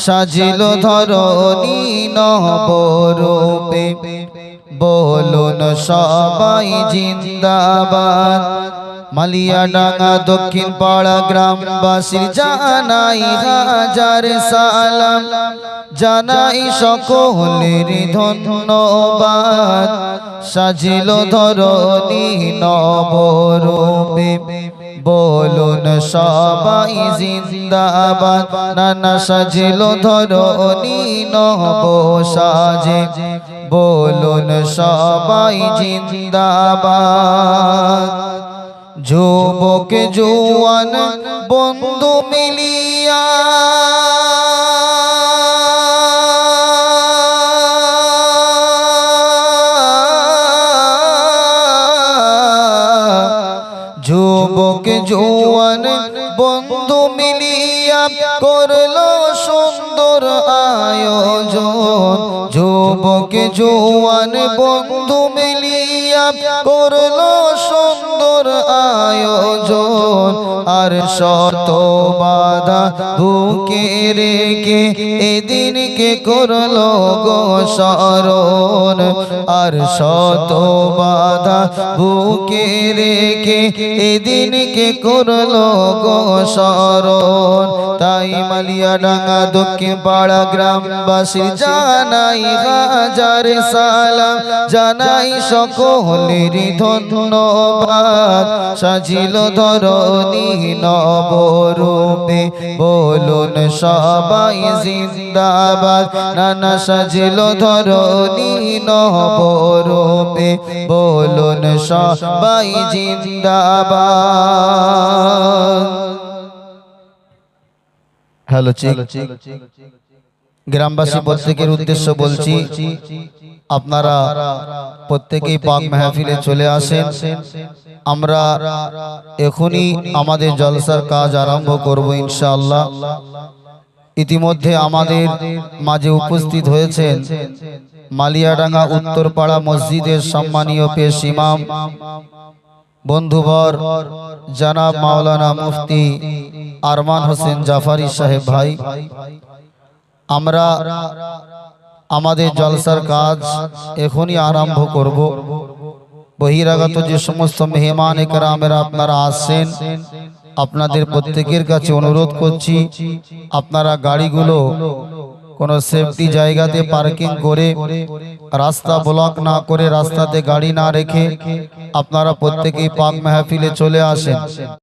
সাজিল ধরণী নবরূপে বলুন সবাই জিন্দাবাদ। মালিয়াডাঙ্গা দক্ষিণ পাড়া গ্রামবাসীর জানাই হাজার সালাম, জানাই সকলের ধন্যবাদ। সাজিল ধরণী নবরূপে বলুন সবাই জিন্দাবাদ। নানা সাজিল ধরণী নব সাজে বলুন সবাই জিন্দাবাদ। যুবক জওয়ান বন্ধু মিলিয়া যুবক জওয়ান বন্ধু মিলিয়া করলো সুন্দর আয়োজন। যুবক জওয়ান বন্ধু মিলিয়া করলো সুন্দর আয়োজন। আর শত বাধা বুকে রেখে এদিনকে করলো গো স্মরণ। আর শত বাধা বুকে রেখে এদিনকে করলো গো স্মরণ। তাই মালিয়াডাঙ্গা দক্ষিণ পাড়া গ্রামবাসী জানাই হাজার সালাম, জানাই সকলের ধন্যবাদ। সাজিল ধরণী নবরূপে বলুন সবাই জিন্দাবাদ। নানা সাজিল ধরণী নবরূপে বলুন সবাই জিন্দাবাদ। Hello check. গ্রামবাসী প্রত্যেকের উদ্দেশ্য বলছি, আপনারা প্রত্যেকেই পাক মাহফিলে চলে আসেন। আমরা এখনই আমাদের জলসার কাজ আরম্ভ করব ইনশাআল্লাহ। ইতিমধ্যে আমাদের মাঝে উপস্থিত হয়েছেন মালিয়াডাঙ্গা উত্তরপাড়া মসজিদের সম্মানীয় পেশ ইমাম বন্ধুবর জনাব মাওলানা মুফতি আরমান হোসেন জাফারি সাহেব ভাই। আমরা আমাদের জলসার কাজ এখনই আরম্ভ করব। বহিরাগত যে সমস্ত মেহমান একরামেরা আপনারা আসছেন, আপনাদের প্রত্যেকের কাছে অনুরোধ করছি, আপনারা গাড়িগুলো কোনো সেফটি জায়গাতে পার্কিং করে, রাস্তা ব্লক না করে, রাস্তাতে গাড়ি না রেখে আপনারা প্রত্যেকেই পাক মাহফিলে চলে আসেন।